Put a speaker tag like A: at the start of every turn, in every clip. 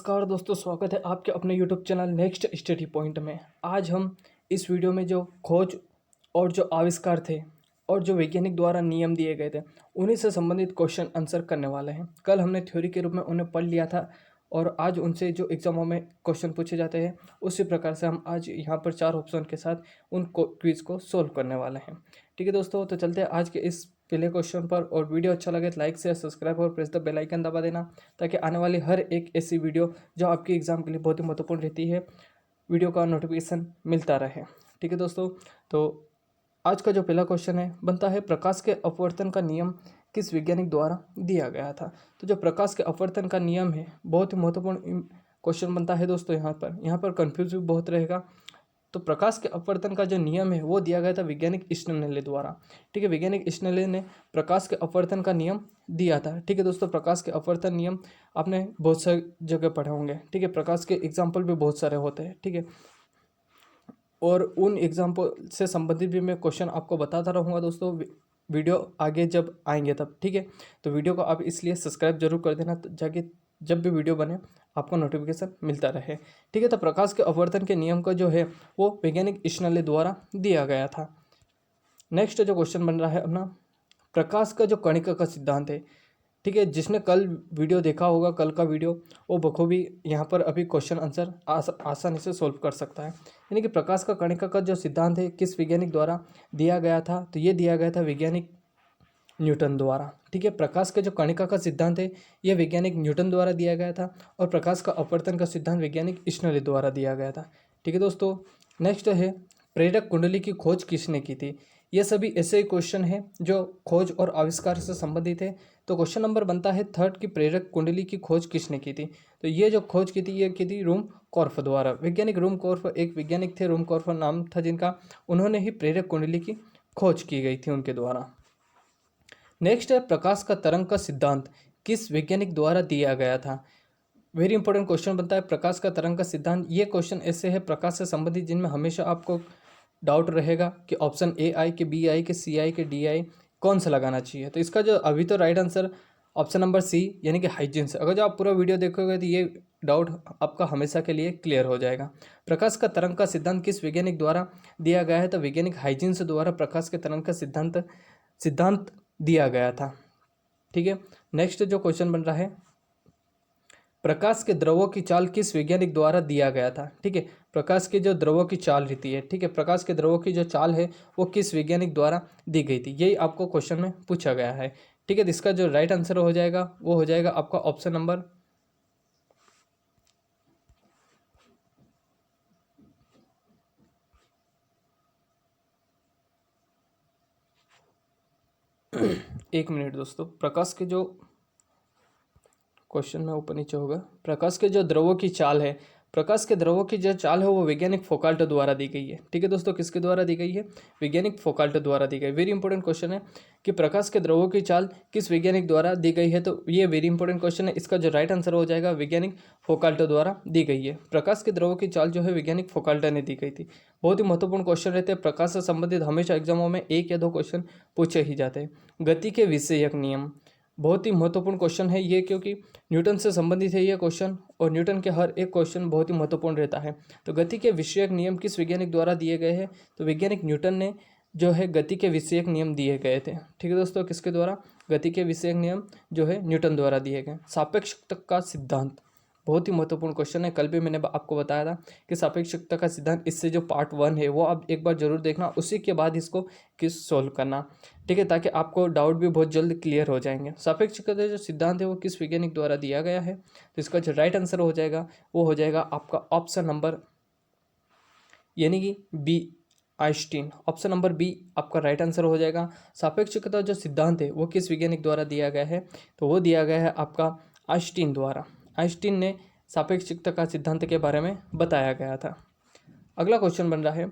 A: नमस्कार दोस्तों, स्वागत है आपके अपने YouTube channel next study point में। आज हम इस वीडियो में जो खोज और जो आविष्कार थे और जो वैज्ञानिक द्वारा नियम दिए गए थे उन्हीं से संबंधित क्वेश्चन आंसर करने वाले हैं। कल हमने थ्योरी के रूप में उन्हें पढ़ लिया था और आज उनसे जो एग्जामों में क्वेश्चन पूछे जाते हैं उसी प्रकार से हम आज यहाँ पर 4 ऑप्शन के साथ उन क्विज को सोल्व करने वाले हैं। ठीक है दोस्तों, तो चलते हैं आज के इस पहले क्वेश्चन पर। और वीडियो अच्छा लगे तो लाइक शेयर सब्सक्राइब और प्रेस द बेल आइकन दबा देना, ताकि आने वाली हर एक ऐसी वीडियो जो आपके एग्ज़ाम के लिए बहुत ही महत्वपूर्ण रहती है, वीडियो का नोटिफिकेशन मिलता रहे। ठीक है दोस्तों, तो आज का जो पहला क्वेश्चन है बनता है, प्रकाश के अपवर्तन का नियम किस वैज्ञानिक द्वारा दिया गया था। तो जो प्रकाश के अपवर्तन का नियम है बहुत ही महत्वपूर्ण क्वेश्चन बनता है दोस्तों। यहाँ पर कन्फ्यूज भी बहुत रहेगा। तो प्रकाश के अपवर्तन का जो नियम है वो दिया गया था वैज्ञानिक स्नेले द्वारा। ठीक है, वैज्ञानिक स्नेले ने प्रकाश के अपवर्तन का नियम दिया था। ठीक है दोस्तों, प्रकाश के अपवर्तन नियम आपने बहुत सारी जगह पढ़े होंगे। ठीक है, प्रकाश के एग्जाम्पल भी बहुत सारे होते हैं। ठीक है, और उन एग्जाम्पल से संबंधित भी मैं क्वेश्चन आपको बताता रहूँगा दोस्तों, वीडियो आगे जब आएंगे तब। ठीक है, तो वीडियो को आप इसलिए सब्सक्राइब जरूर कर देना, जाके जब भी वीडियो बने आपको नोटिफिकेशन मिलता रहे। ठीक है, तो प्रकाश के अपवर्तन के नियम का जो है वो वैज्ञानिक स्नेले द्वारा दिया गया था। नेक्स्ट जो क्वेश्चन बन रहा है अपना, प्रकाश का जो कणिका का सिद्धांत है। ठीक है, जिसने कल वीडियो देखा होगा, कल का वीडियो, वो बखूबी यहाँ पर अभी क्वेश्चन आंसर आसानी से सोल्व कर सकता है। यानी कि प्रकाश का कणिका का जो सिद्धांत है किस वैज्ञानिक द्वारा दिया गया था, तो ये दिया गया था वैज्ञानिक न्यूटन द्वारा। ठीक है, प्रकाश के जो कणिका का सिद्धांत है यह वैज्ञानिक न्यूटन द्वारा दिया गया था और प्रकाश का अपवर्तन का सिद्धांत वैज्ञानिक स्नेले द्वारा दिया गया था। ठीक है दोस्तों, नेक्स्ट है, प्रेरक कुंडली की खोज किसने की थी। ये सभी ऐसे ही क्वेश्चन हैं जो खोज और आविष्कार से संबंधित है। तो क्वेश्चन नंबर बनता है थर्ड की प्रेरक कुंडली की खोज किसने की थी। तो ये जो खोज की थी ये की थी रूमकॉर्फ द्वारा। वैज्ञानिक रूमकॉर्फ एक वैज्ञानिक थे, रूमकॉर्फ नाम था जिनका, उन्होंने ही प्रेरक कुंडली की खोज की गई थी उनके द्वारा। नेक्स्ट है, प्रकाश का तरंग का सिद्धांत किस वैज्ञानिक द्वारा दिया गया था। वेरी इंपॉर्टेंट क्वेश्चन बनता है, प्रकाश का तरंग का सिद्धांत। ये क्वेश्चन ऐसे है प्रकाश से संबंधित जिनमें हमेशा आपको डाउट रहेगा कि ऑप्शन ए आई के, बी आई के, सी आई के, डी आई कौन सा लगाना चाहिए। तो इसका जो अभी तो right answer option number C यानी कि हाइजीन्स। अगर जो आप पूरा वीडियो देखोगे तो ये डाउट आपका हमेशा के लिए क्लियर हो जाएगा। प्रकाश का तरंग का सिद्धांत किस वैज्ञानिक द्वारा दिया गया है, तो वैज्ञानिक हाइजीन्स द्वारा प्रकाश के तरंग का सिद्धांत दिया गया था। ठीक है, नेक्स्ट जो क्वेश्चन बन रहा है, प्रकाश के द्रव्यों की चाल किस वैज्ञानिक द्वारा दिया गया था। ठीक है, प्रकाश के जो द्रव्यों की चाल रहती है, ठीक है, प्रकाश के द्रव्यों की जो चाल है वो किस वैज्ञानिक द्वारा दी गई थी, यही आपको क्वेश्चन में पूछा गया है। ठीक है, तो इसका जो राइट आंसर हो जाएगा वो हो जाएगा आपका ऑप्शन नंबर एक मिनट दोस्तों, प्रकाश के जो क्वेश्चन में ऊपर नीचे होगा, प्रकाश के जो द्रव्यों की चाल है, प्रकाश के द्रव्यों की जो चाल है वो वैज्ञानिक फोकाल्ट द्वारा दी गई है। ठीक है दोस्तों, किसके द्वारा दी गई है, वैज्ञानिक फोकाल्ट द्वारा दी गई। वेरी इंपॉर्टेंट क्वेश्चन है कि प्रकाश के द्रव्यों की चाल किस वैज्ञानिक द्वारा दी गई है। तो ये वेरी इंपॉर्टेंट क्वेश्चन है, इसका जो राइट आंसर हो जाएगा वैज्ञानिक फोकाल्ट द्वारा दी गई है। प्रकाश के द्रव्यों की चाल जो है वैज्ञानिक फोकाल्ट ने दी गई थी। बहुत ही महत्वपूर्ण क्वेश्चन रहते हैं प्रकाश से संबंधित, हमेशा एग्जामों में 1 या 2 क्वेश्चन पूछे ही जाते हैं। गति के विषयक नियम बहुत ही महत्वपूर्ण क्वेश्चन है ये, क्योंकि न्यूटन से संबंधित है ये क्वेश्चन और न्यूटन के हर एक क्वेश्चन बहुत ही महत्वपूर्ण रहता है। तो गति के विषयक नियम किस वैज्ञानिक द्वारा दिए गए हैं, तो वैज्ञानिक न्यूटन ने जो है गति के विषयक नियम दिए गए थे। ठीक है दोस्तों, किसके द्वारा, गति के विषयक नियम जो है न्यूटन द्वारा दिए गए। सापेक्षता का सिद्धांत बहुत ही महत्वपूर्ण क्वेश्चन है, कल भी मैंने आपको बताया था कि सापेक्षता का सिद्धांत, इससे जो पार्ट 1 है वो आप एक बार जरूर देखना, उसी के बाद इसको किस सोल्व करना। ठीक है, ताकि आपको डाउट भी बहुत जल्द क्लियर हो जाएंगे। सापेक्षता का जो सिद्धांत है वो किस वैज्ञानिक द्वारा दिया गया है, तो इसका जो राइट आंसर हो जाएगा वो हो जाएगा आपका ऑप्शन नंबर यानी कि B, Einstein. Option number B आपका राइट आंसर हो जाएगा। सापेक्षता जो सिद्धांत है वो किस वैज्ञानिक द्वारा दिया गया है, तो वो दिया गया है आपका आइंस्टीन द्वारा। आइंस्टीन ने सापेक्षता का सिद्धांत के बारे में बताया गया था। अगला क्वेश्चन बन रहा है,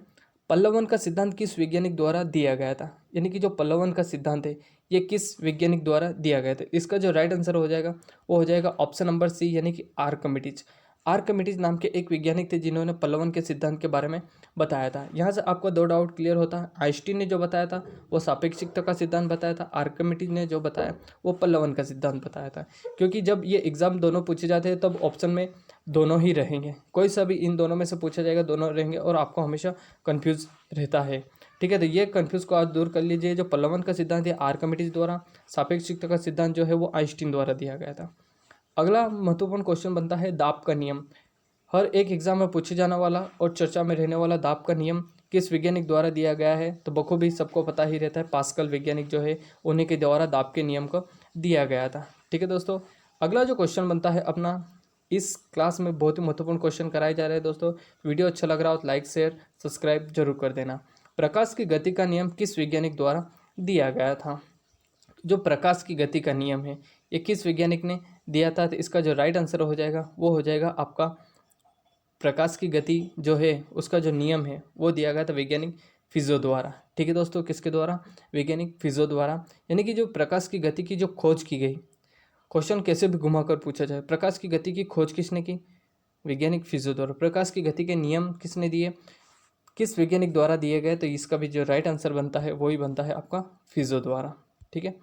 A: पल्लवन का सिद्धांत किस वैज्ञानिक द्वारा दिया गया था। यानी कि जो पल्लवन का सिद्धांत है ये किस वैज्ञानिक द्वारा दिया गया था। इसका जो राइट आंसर हो जाएगा वो हो जाएगा ऑप्शन नंबर सी यानी कि आर्किमिडीज। आर्किमिडीज नाम के एक वैज्ञानिक थे जिन्होंने पल्लवन के सिद्धांत के बारे में बताया था। यहाँ से आपको दो डाउट क्लियर होता है। आइंस्टीन ने जो बताया था वो सापेक्षिकता का सिद्धांत बताया था, आर्किमिडीज ने जो बताया वो पल्लवन का सिद्धांत बताया था। क्योंकि जब ये एग्जाम दोनों पूछे जाते हैं तब ऑप्शन में दोनों ही रहेंगे, कोई सा भी इन दोनों में से पूछा जाएगा, दोनों रहेंगे और आपको हमेशा कन्फ्यूज रहता है। ठीक है, तो ये कन्फ्यूज को आज दूर कर लीजिए। जो पल्लवन का सिद्धांत है आर्किमिडीज द्वारा, सापेक्षिकता का सिद्धांत जो है वो आइंस्टीन द्वारा दिया गया था। अगला महत्वपूर्ण क्वेश्चन बनता है दाब का नियम। हर एक एग्जाम में पूछे जाने वाला और चर्चा में रहने वाला दाब का नियम किस वैज्ञानिक द्वारा दिया गया है? तो बखूबी सबको पता ही रहता है, पास्कल वैज्ञानिक जो है उन्हीं के द्वारा दाब के नियम को दिया गया था। ठीक है दोस्तों, अगला जो क्वेश्चन बनता है अपना, इस क्लास में बहुत ही महत्वपूर्ण क्वेश्चन कराए जा रहे हैं दोस्तों। वीडियो अच्छा लग रहा हो तो लाइक शेयर सब्सक्राइब जरूर कर देना। प्रकाश की गति का नियम किस वैज्ञानिक द्वारा दिया गया था? जो प्रकाश की गति का नियम है ये किस वैज्ञानिक ने दिया था? तो इसका जो राइट आंसर हो जाएगा वो हो जाएगा आपका, प्रकाश की गति जो है उसका जो नियम है वो दिया गया था वैज्ञानिक फिजो द्वारा। ठीक है दोस्तों, किसके द्वारा? वैज्ञानिक फिजो द्वारा। यानी कि जो प्रकाश की गति की जो खोज की गई, क्वेश्चन कैसे भी घुमाकर पूछा जाए, प्रकाश की गति की खोज किसने की? वैज्ञानिक फिजो द्वारा। प्रकाश की गति के नियम किसने दिए, किस वैज्ञानिक द्वारा दिए गए? तो इसका भी जो राइट आंसर बनता है वही बनता है आपका फिजो द्वारा। ठीक है,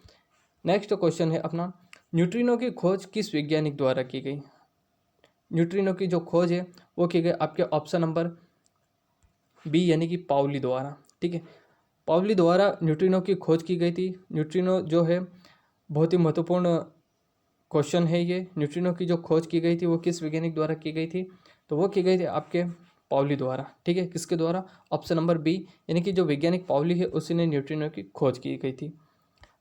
A: नेक्स्ट क्वेश्चन है अपना, न्यूट्रिनो की खोज किस वैज्ञानिक द्वारा की गई? न्यूट्रिनो की जो खोज है वो की गई आपके ऑप्शन नंबर बी यानी कि पाउली द्वारा। ठीक है, पाउली द्वारा न्यूट्रिनो की खोज की गई थी। न्यूट्रिनो जो है बहुत ही महत्वपूर्ण क्वेश्चन है ये। न्यूट्रिनो की जो खोज की गई थी वो किस वैज्ञानिक द्वारा की गई थी? तो वो की गई थी आपके पाउली द्वारा। ठीक है, किसके द्वारा? ऑप्शन नंबर बी यानी कि जो वैज्ञानिक पाउली है उसी ने न्यूट्रिनो की खोज की गई थी।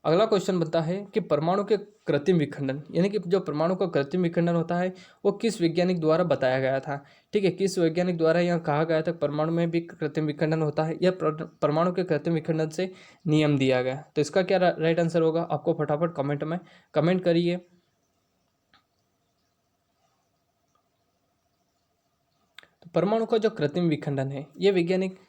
A: अगला क्वेश्चन बनता है कि परमाणु के कृत्रिम विखंडन, यानी कि जो परमाणु का कृत्रिम विखंडन होता है वो किस वैज्ञानिक द्वारा बताया गया था? ठीक है, किस वैज्ञानिक द्वारा यहाँ कहा गया था परमाणु में भी कृत्रिम विखंडन होता है, या परमाणु के कृत्रिम विखंडन से नियम दिया गया? तो इसका क्या राइट आंसर होगा? आपको फटाफट कमेंट में कमेंट करिए। तो परमाणु का जो कृत्रिम विखंडन है ये वैज्ञानिक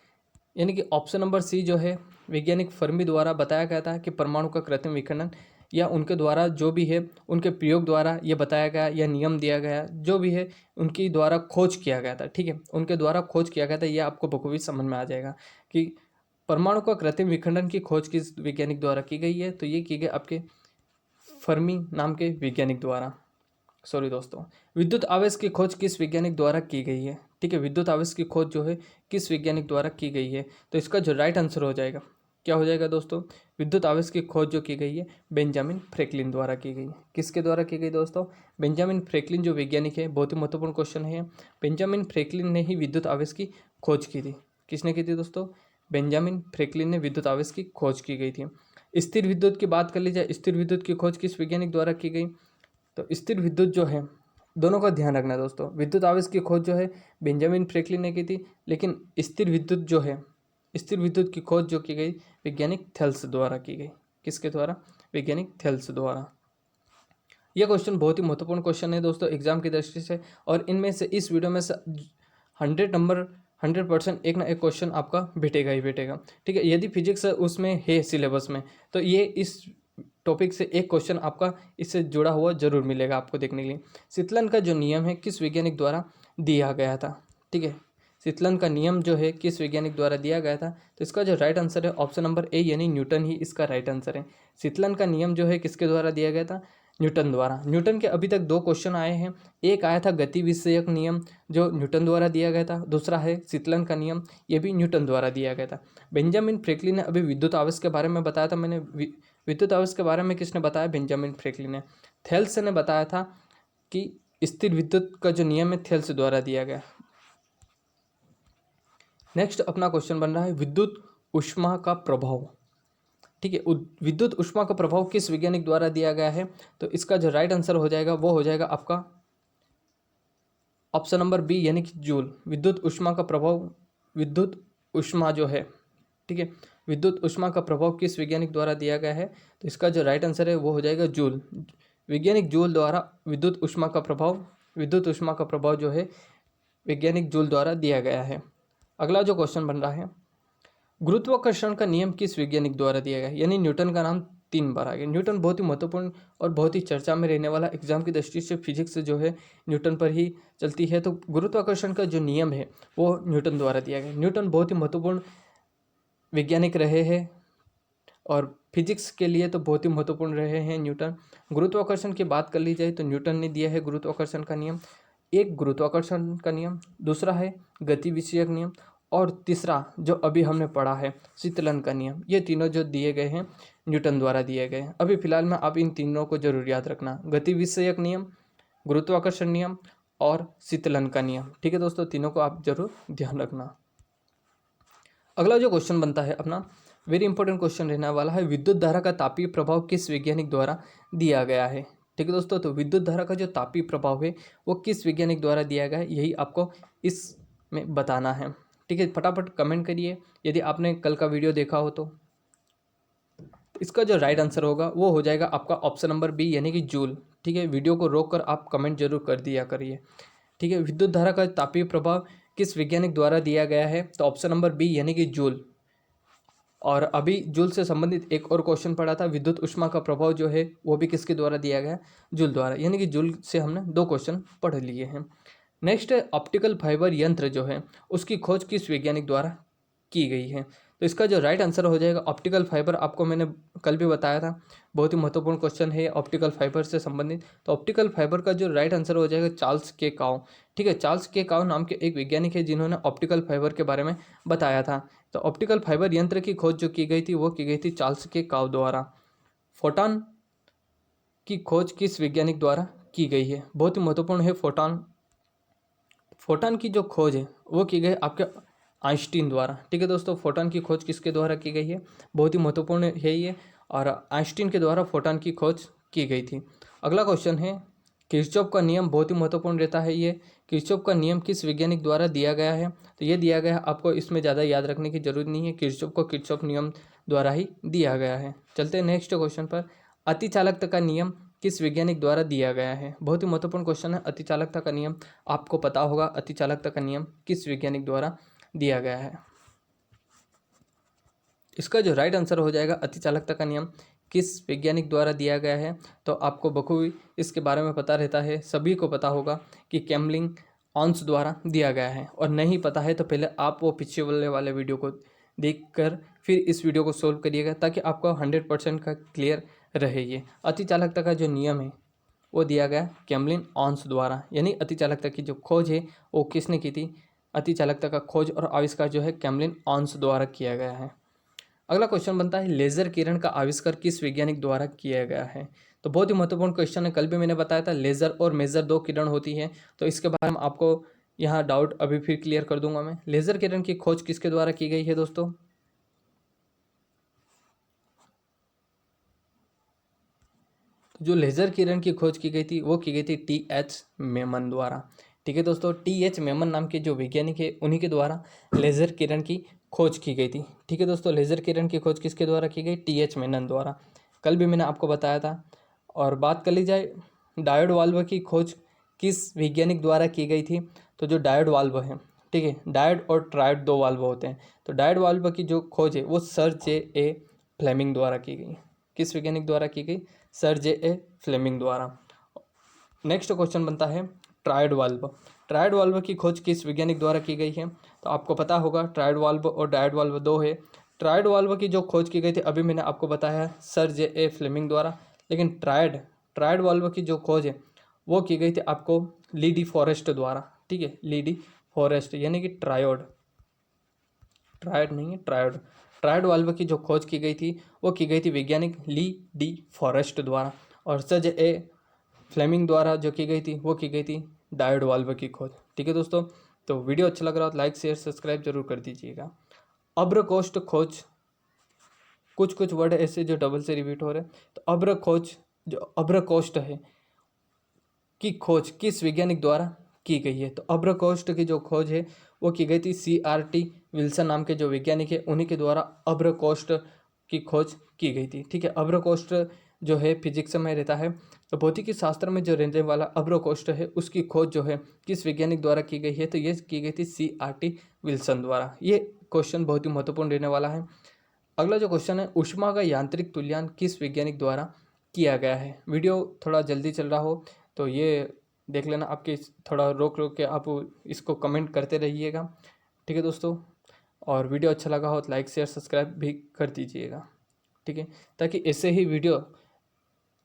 A: यानी कि ऑप्शन नंबर सी जो है वैज्ञानिक फर्मी द्वारा बताया गया था कि परमाणु का कृत्रिम विखंडन, या उनके द्वारा जो भी है उनके प्रयोग द्वारा ये बताया गया या नियम दिया गया, जो भी है उनकी द्वारा खोज किया गया था। ठीक है, उनके द्वारा खोज किया गया था, ये आपको बखूबी समझ में आ जाएगा कि परमाणु का कृत्रिम विखंडन की खोज किस वैज्ञानिक द्वारा की गई है। तो ये की गई आपके फर्मी नाम के वैज्ञानिक द्वारा। सॉरी दोस्तों, विद्युत आवेश की खोज किस वैज्ञानिक द्वारा की गई है? ठीक है, विद्युत आवेश की खोज जो है किस वैज्ञानिक द्वारा की गई है? तो इसका जो राइट आंसर हो जाएगा क्या हो जाएगा दोस्तों? विद्युत आवेश की खोज जो की गई है बेंजामिन फ्रैंकलिन द्वारा की गई है। किसके द्वारा की गई दोस्तों? बेंजामिन फ्रैंकलिन जो वैज्ञानिक है, बहुत ही महत्वपूर्ण क्वेश्चन है। बेंजामिन फ्रैंकलिन ने ही विद्युत आवेश की खोज की थी। किसने की थी दोस्तों? बेंजामिन फ्रैंकलिन ने विद्युत आवेश की खोज की गई थी। स्थिर विद्युत की बात कर ली जाए, स्थिर विद्युत की खोज किस वैज्ञानिक द्वारा की गई? तो स्थिर विद्युत जो है, दोनों का ध्यान रखना दोस्तों, विद्युत आवेश की खोज जो है बेंजामिन फ्रैंकलिन ने की थी, लेकिन स्थिर विद्युत जो है, स्थिर विद्युत की खोज जो की गई वैज्ञानिक थेल्स द्वारा की गई। किसके द्वारा? वैज्ञानिक थेल्स द्वारा। यह क्वेश्चन बहुत ही महत्वपूर्ण क्वेश्चन है दोस्तों एग्जाम की दृष्टि से, और इनमें से इस वीडियो में से 100% एक ना एक क्वेश्चन आपका भेटेगा ही भेटेगा। ठीक है, यदि फिजिक्स उसमें है सिलेबस में तो ये इस टॉपिक से एक क्वेश्चन आपका इससे जुड़ा हुआ जरूर मिलेगा आपको देखने के लिए। शीतलन का जो नियम है किस वैज्ञानिक द्वारा दिया गया था? ठीक है, शीतलन का नियम जो है किस वैज्ञानिक द्वारा दिया गया था? तो इसका जो राइट आंसर है ऑप्शन नंबर ए यानी न्यूटन ही इसका राइट आंसर है। शीतलन का नियम जो है किसके द्वारा दिया गया था? न्यूटन द्वारा। न्यूटन के अभी तक दो क्वेश्चन आए हैं, एक आया था गति विषयक नियम जो न्यूटन द्वारा दिया गया था, दूसरा है शीतलन का नियम, ये भी न्यूटन द्वारा दिया गया था। बेंजामिन फ्रैंकलिन ने अभी विद्युत आवेश के बारे में बताया था, मैंने विद्युत आवेश के बारे में किसने बताया? बेंजामिन फ्रैंकलिन ने। थेल्स ने बताया था कि स्थिर विद्युत का जो नियम है थेल्स द्वारा दिया गया। नेक्स्ट अपना क्वेश्चन बन रहा है विद्युत ऊष्मा का प्रभाव। ठीक है, विद्युत ऊष्मा का प्रभाव किस वैज्ञानिक द्वारा दिया गया है? तो इसका जो राइट आंसर हो जाएगा वो हो जाएगा आपका ऑप्शन नंबर बी यानी कि जूल। विद्युत ऊष्मा का प्रभाव, विद्युत ऊष्मा जो है, ठीक है, विद्युत ऊष्मा का प्रभाव किस वैज्ञानिक द्वारा दिया गया है? तो इसका जो राइट आंसर है वो हो जाएगा जूल। वैज्ञानिक जूल द्वारा विद्युत ऊष्मा का प्रभाव, विद्युत ऊष्मा का प्रभाव जो है वैज्ञानिक जूल द्वारा दिया गया है। अगला जो क्वेश्चन बन रहा है, गुरुत्वाकर्षण का नियम किस वैज्ञानिक द्वारा दिया गया है? यानी न्यूटन का नाम 3 बार आ गया। न्यूटन बहुत ही महत्वपूर्ण और बहुत ही चर्चा में रहने वाला, एग्जाम की दृष्टि से फिजिक्स जो है न्यूटन पर ही चलती है। तो गुरुत्वाकर्षण का जो नियम है वो न्यूटन द्वारा दिया गया। न्यूटन बहुत ही महत्वपूर्ण वैज्ञानिक रहे हैं और फिजिक्स के लिए तो बहुत ही महत्वपूर्ण रहे हैं न्यूटन। गुरुत्वाकर्षण की बात कर ली जाए तो न्यूटन ने दिया है गुरुत्वाकर्षण का नियम। एक गुरुत्वाकर्षण का नियम, दूसरा है गति विषयक नियम, और तीसरा जो अभी हमने पढ़ा है शीतलन का नियम। ये तीनों जो दिए गए हैं न्यूटन द्वारा दिए गए हैं। अभी फिलहाल में आप इन तीनों को जरूर याद रखना, गति विषयक नियम, गुरुत्वाकर्षण नियम और शीतलन का नियम। ठीक है दोस्तों, तीनों को आप जरूर ध्यान रखना। अगला जो क्वेश्चन बनता है अपना, वेरी इंपॉर्टेंट क्वेश्चन रहने वाला है, विद्युत धारा का तापीय प्रभाव किस वैज्ञानिक द्वारा दिया गया है। ठीक है दोस्तों, तो विद्युत धारा का जो तापीय प्रभाव है वो किस वैज्ञानिक द्वारा दिया गया है, यही आपको इसमें बताना है। ठीक है, फटाफट कमेंट करिए यदि आपने कल का वीडियो देखा हो तो। इसका जो राइट आंसर होगा वो हो जाएगा आपका ऑप्शन नंबर बी, यानी कि जूल। ठीक है, वीडियो को रोक कर आप कमेंट जरूर कर दिया करिए। ठीक है, विद्युत धारा का तापीय प्रभाव किस वैज्ञानिक द्वारा दिया गया है, तो ऑप्शन नंबर बी यानी कि जूल। और अभी जूल से संबंधित एक और क्वेश्चन पढ़ा था, विद्युत ऊष्मा का प्रभाव जो है वो भी किसके द्वारा दिया गया है, जूल द्वारा। यानी कि जूल से हमने 2 क्वेश्चन पढ़ लिए हैं। नेक्स्ट है, ऑप्टिकल फाइबर यंत्र जो है उसकी खोज किस वैज्ञानिक द्वारा की गई है। तो इसका जो राइट आंसर हो जाएगा ऑप्टिकल फाइबर, आपको मैंने कल भी बताया था, बहुत ही महत्वपूर्ण क्वेश्चन है ऑप्टिकल फाइबर से संबंधित। तो ऑप्टिकल फाइबर का जो राइट आंसर हो जाएगा चार्ल्स के काउ। ठीक है, चार्ल्स के काउ नाम के एक वैज्ञानिक है जिन्होंने ऑप्टिकल फाइबर के बारे में बताया था। तो ऑप्टिकल फाइबर यंत्र की खोज जो की गई थी वो की गई थी चार्ल्स के काउ द्वारा। फोटॉन की खोज किस वैज्ञानिक द्वारा की गई है, बहुत ही महत्वपूर्ण है फोटॉन। फोटॉन की जो खोज है वो की गई आपके आइंस्टीन द्वारा। ठीक है दोस्तों, फोटॉन की खोज किसके द्वारा की गई है, बहुत ही महत्वपूर्ण है ये, और आइंस्टीन के द्वारा फोटॉन की खोज की गई थी। अगला क्वेश्चन है, किरचॉफ का नियम, बहुत ही महत्वपूर्ण रहता है ये। किरचॉफ का नियम किस वैज्ञानिक द्वारा दिया गया है, तो ये दिया गया है, आपको इसमें ज़्यादा याद रखने की जरूरत नहीं है, किरचॉफ को किरचॉफ नियम द्वारा ही दिया गया है। चलते हैं नेक्स्ट क्वेश्चन पर, अतिचालकता का नियम किस वैज्ञानिक द्वारा दिया गया है। बहुत ही महत्वपूर्ण क्वेश्चन है, अतिचालकता का नियम आपको पता होगा, अतिचालकता का नियम किस वैज्ञानिक द्वारा दिया गया है। इसका जो राइट आंसर हो जाएगा अतिचालकता का नियम किस वैज्ञानिक द्वारा दिया गया है, तो आपको बखूबी इसके बारे में पता रहता है, सभी को पता होगा कि कैमलिन ऑन्स द्वारा दिया गया है। और नहीं पता है तो पहले आप वो पीछे वाले वीडियो को देखकर फिर इस वीडियो को सोल्व करिएगा, ताकि आपको 100% का क्लियर रहे। ये अतिचालकता का जो नियम है वो दिया गया कैमलिन ऑन्स द्वारा, यानी अतिचालकता की जो खोज है वो किसने की थी, अतिचालकता का खोज और आविष्कार जो है कैमलिन ऑन्स द्वारा किया गया है। अगला क्वेश्चन बनता है, लेजर किरण का आविष्कार किस वैज्ञानिक द्वारा किया गया है। तो बहुत ही महत्वपूर्ण क्वेश्चन है, कल भी मैंने बताया था, लेजर और मेजर 2 किरण होती है। तो इसके बारे में आपको यहाँ डाउट अभी फिर क्लियर कर दूंगा मैं। लेजर किरण की खोज किसके द्वारा की गई है दोस्तों, जो लेजर किरण की खोज की गई थी वो की गई थी टी.एच. मेमन द्वारा। ठीक है दोस्तों, टी.एच. मेमन नाम के जो वैज्ञानिक है उन्हीं के द्वारा लेजर किरण की खोज की गई थी। ठीक है दोस्तों, लेजर किरण की खोज किसके द्वारा की गई, टी.एच. मेनन द्वारा। कल भी मैंने आपको बताया था। और बात कर ली जाए डायोड वाल्व की खोज किस वैज्ञानिक द्वारा की गई थी, तो जो डायोड वाल्व है, ठीक है, डायोड और ट्रायोड 2 वाल्व होते हैं। तो डायोड वाल्व की जो खोज है वो सर जे.ए. फ्लेमिंग द्वारा की गई। किस वैज्ञानिक द्वारा की गई, सर जे.ए. फ्लेमिंग द्वारा। नेक्स्ट क्वेश्चन बनता है, ट्रायोड वाल्व। ट्रायोड वाल्व की खोज किस वैज्ञानिक द्वारा की गई है, तो आपको पता होगा ट्रायोड वाल्व और डायोड वाल्व 2 है। ट्रायोड वाल्व की जो खोज की गई थी अभी मैंने आपको बताया है सर जे.ए. फ्लेमिंग द्वारा, लेकिन ट्रायोड वाल्व की जो खोज है वो की गई थी आपको ली डी फॉरेस्ट द्वारा। ठीक है, ली डी फॉरेस्ट यानी कि ट्रायोड नहीं है, ट्रायोड। ट्रायोड वाल्व की जो खोज की गई थी वो की गई थी वैज्ञानिक ली डी फॉरेस्ट द्वारा, और सर जे.ए. फ्लेमिंग द्वारा जो की गई थी वो की गई थी डायोड वाल्व की खोज। ठीक है दोस्तों, तो वीडियो अच्छा लग रहा हो तो लाइक शेयर सब्सक्राइब जरूर कर दीजिएगा। अब्रकोष्ठ खोज, कुछ वर्ड ऐसे जो डबल से रिपीट हो रहे हैं, तो अब्रकोष्ठ है की खोज किस वैज्ञानिक द्वारा की गई है, तो अब्रकोष्ठ की जो खोज है वो की गई थी C.R.T. विल्सन नाम के जो वैज्ञानिक है उन्हीं के द्वारा अब्रकोष्ठ की खोज की गई थी। ठीक है, अब्रकोष्ठ जो है फिजिक्स में रहता है, तो भौतिकी शास्त्र में जो रहने वाला अब्रकोष्ठ है उसकी खोज जो है किस वैज्ञानिक द्वारा की गई है, तो ये की गई थी C.R.T. विल्सन द्वारा। ये क्वेश्चन बहुत ही महत्वपूर्ण रहने वाला है। अगला जो क्वेश्चन है, ऊष्मा का यांत्रिक तुल्यांक किस वैज्ञानिक द्वारा किया गया है। वीडियो थोड़ा जल्दी चल रहा हो तो ये देख लेना, आपके थोड़ा रोक रोक के आप इसको कमेंट करते रहिएगा, ठीक है दोस्तों। और वीडियो अच्छा लगा हो तो लाइक शेयर सब्सक्राइब भी कर दीजिएगा, ठीक है, ताकि ऐसे ही वीडियो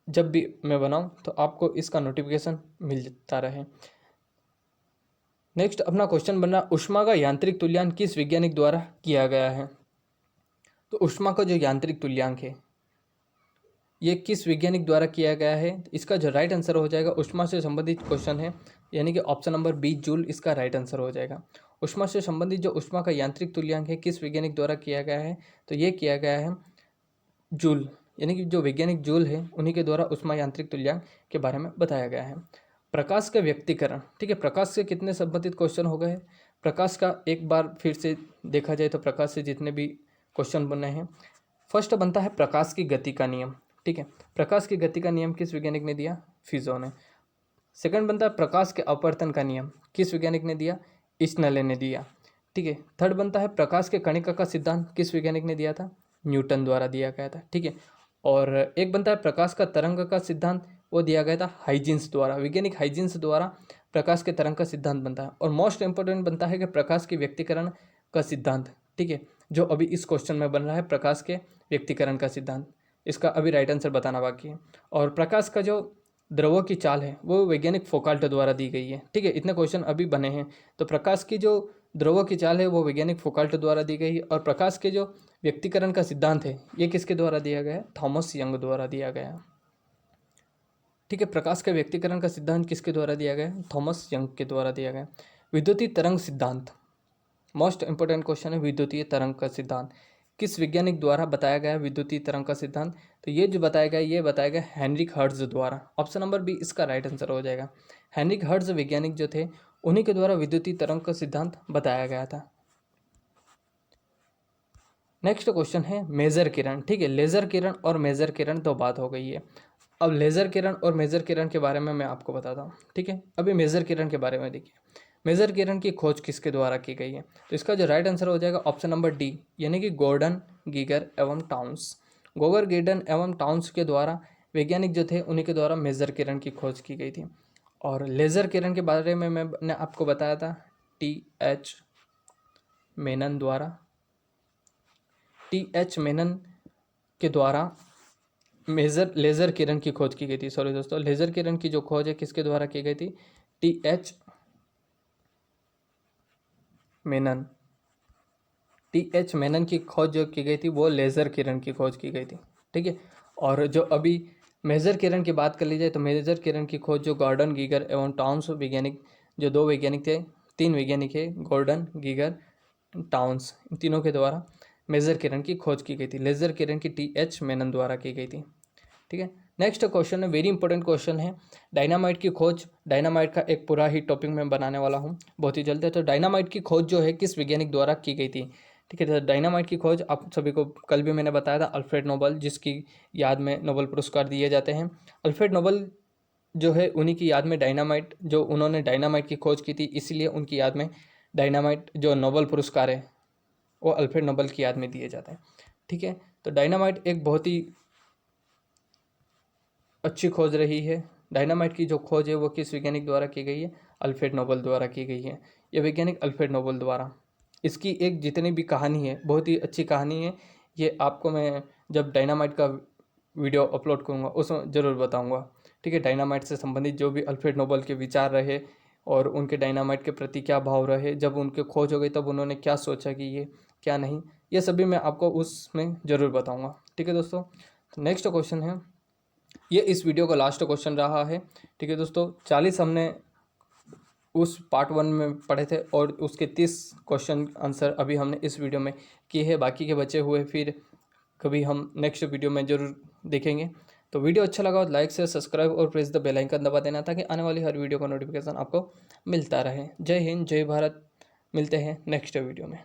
A: जब भी मैं बनाऊं तो आपको इसका नोटिफिकेशन मिलता रहे। नेक्स्ट अपना क्वेश्चन बन रहा, ऊष्मा का यांत्रिक तुल्यांक किस वैज्ञानिक द्वारा किया गया है। तो ऊष्मा का जो यांत्रिक तुल्यांक है ये किस वैज्ञानिक द्वारा किया गया है। इसका जो राइट आंसर हो जाएगा, ऊष्मा से संबंधित क्वेश्चन है, यानी कि ऑप्शन नंबर बी जूल इसका राइट आंसर हो जाएगा। ऊष्मा से संबंधित जो ऊष्मा का यांत्रिक तुल्यांक है किस वैज्ञानिक द्वारा किया गया है, तो ये किया गया है जूल, यानी कि जो वैज्ञानिक जूल है उन्हीं के द्वारा ऊष्मा यांत्रिक तुल्यांक के बारे में बताया गया है। प्रकाश का व्यक्तीकरण, ठीक है, प्रकाश से कितने संबंधित क्वेश्चन हो गए। प्रकाश का एक बार फिर से देखा जाए तो प्रकाश से जितने भी क्वेश्चन बने हैं, फर्स्ट बनता है प्रकाश की गति का नियम, ठीक है, प्रकाश की गति का नियम किस वैज्ञानिक ने दिया, फिजो ने। सेकंड बनता है प्रकाश के अपवर्तन का नियम, किस वैज्ञानिक ने दिया, स्नेले ने दिया, ठीक है। थर्ड बनता है प्रकाश के कणिका का सिद्धांत, किस वैज्ञानिक ने दिया था, न्यूटन द्वारा दिया गया था, ठीक है। और एक बनता है प्रकाश का तरंग का सिद्धांत, वो दिया गया था हाइजिन्स द्वारा, वैज्ञानिक हाइजिन्स द्वारा प्रकाश के तरंग का सिद्धांत बनता है। और मोस्ट इंपॉर्टेंट बनता है कि प्रकाश के व्यक्तीकरण का सिद्धांत, ठीक है, जो अभी इस क्वेश्चन में बन रहा है, प्रकाश के व्यक्तीकरण का सिद्धांत, इसका अभी राइट आंसर बताना बाकी है। और प्रकाश का जो द्रव्यों की चाल है वो वैज्ञानिक फोकाल्ट द्वारा दी गई है, ठीक है, इतने क्वेश्चन अभी बने हैं। तो प्रकाश की जो द्रव्यों की चाल है वो वैज्ञानिक फोकाल्ट द्वारा दी गई है। और प्रकाश के जो व्यक्तीकरण का सिद्धांत है ये किसके द्वारा दिया गया है, थॉमस यंग द्वारा दिया गया है, ठीक है। प्रकाश के व्यक्तीकरण का सिद्धांत किसके द्वारा दिया गया है, थॉमस यंग के द्वारा दिया गया। विद्युतीय तरंग सिद्धांत, मोस्ट इंपोर्टेंट क्वेश्चन है, विद्युतीय तरंग का सिद्धांत किस वैज्ञानिक द्वारा बताया गया है, विद्युतीय तरंग का सिद्धांत। तो ये जो बताया गया ये बताया गया हेनरिक हर्ट्ज द्वारा, ऑप्शन नंबर बी इसका राइट आंसर हो जाएगा। हेनरिक हर्ट्ज वैज्ञानिक जो थे उन्हीं के द्वारा विद्युतीय तरंग का सिद्धांत बताया गया था। नेक्स्ट क्वेश्चन है मेजर किरण, ठीक है, लेजर किरण और मेजर किरण तो बात हो गई है। अब लेजर किरण और मेजर किरण के बारे में मैं आपको बताता हूँ, ठीक है। अभी मेजर किरण के बारे में देखिए, मेजर किरण की खोज किसके द्वारा की गई है। तो इसका जो राइट आंसर हो जाएगा ऑप्शन नंबर डी, यानी कि गॉर्डन, गीगर एवं टाउन्स। गोगर, गिडन एवं टाउन्स के द्वारा वैज्ञानिक जो थे उन्हीं के द्वारा मेजर किरण की खोज की गई थी। और लेज़र किरण के बारे में मैंने आपको बताया था टी.एच. मेनन द्वारा, टी.एच. मेनन के द्वारा लेज़र किरण की खोज की गई थी। सॉरी दोस्तों, लेज़र किरण की जो खोज है किसके द्वारा की गई थी, टी.एच. मेनन। टी.एच. मेनन की खोज जो की गई थी वो लेज़र किरण की खोज की गई थी, ठीक है। और जो अभी मेजर किरण की बात कर ली जाए तो मेजर किरण की खोज जो गॉर्डन, गीगर एवं टाउन्स वैज्ञानिक, जो दो वैज्ञानिक थे, तीन वैज्ञानिक है, गॉर्डन, गीगर, टाउन्स, इन तीनों के द्वारा मेजर किरण की खोज की गई थी। लेज़र किरण की टी.एच. मेनन द्वारा की गई थी, ठीक है। नेक्स्ट क्वेश्चन है, वेरी इंपॉर्टेंट क्वेश्चन है, डायनामाइट की खोज। डायनामाइट का एक पूरा ही टॉपिक मैं बनाने वाला हूँ बहुत ही जल्द है। तो डायनामाइट की खोज जो है किस वैज्ञानिक द्वारा की गई थी, ठीक है। तो डायनामाइट की खोज आप सभी को कल भी मैंने बताया था, अल्फ्रेड नोबल, जिसकी याद में नोबल पुरस्कार दिए जाते हैं। अल्फ्रेड नोबल जो है उन्हीं की याद में डायनामाइट, जो उन्होंने डायनामाइट की खोज की थी, इसीलिए उनकी याद में डायनामाइट जो नोबल पुरस्कार है वो अल्फ्रेड नोबल की याद में दिए जाते हैं, ठीक है। तो डायनामाइट एक बहुत ही अच्छी खोज रही है। डायनामाइट की जो खोज है वो किस वैज्ञानिक द्वारा की गई है, अल्फ्रेड नोबल द्वारा की गई है। ये वैज्ञानिक अल्फ्रेड नोबल द्वारा, इसकी एक जितनी भी कहानी है बहुत ही अच्छी कहानी है। ये आपको मैं जब डायनामाइट का वीडियो अपलोड करूँगा उसमें ज़रूर बताऊँगा, ठीक है। डायनामाइट से संबंधित जो भी अल्फ्रेड नोबल के विचार रहे और उनके डायनामाइट के प्रति क्या भाव रहे, जब उनके खोज हो गई तब उन्होंने क्या सोचा कि ये क्या नहीं, ये सभी मैं आपको उसमें ज़रूर बताऊँगा, ठीक है दोस्तों। नेक्स्ट क्वेश्चन है, ये इस वीडियो का लास्ट क्वेश्चन रहा है, ठीक है दोस्तों। 40 हमने उस पार्ट 1 में पढ़े थे और उसके 30 क्वेश्चन आंसर अभी हमने इस वीडियो में किए हैं। बाकी के बचे हुए फिर कभी हम नेक्स्ट वीडियो में ज़रूर देखेंगे। तो वीडियो अच्छा लगा तो लाइक से सब्सक्राइब और प्रेस द बेल आइकन दबा देना ताकि आने वाली हर वीडियो का नोटिफिकेशन आपको मिलता रहे। जय हिंद, जय भारत, मिलते हैं नेक्स्ट वीडियो में।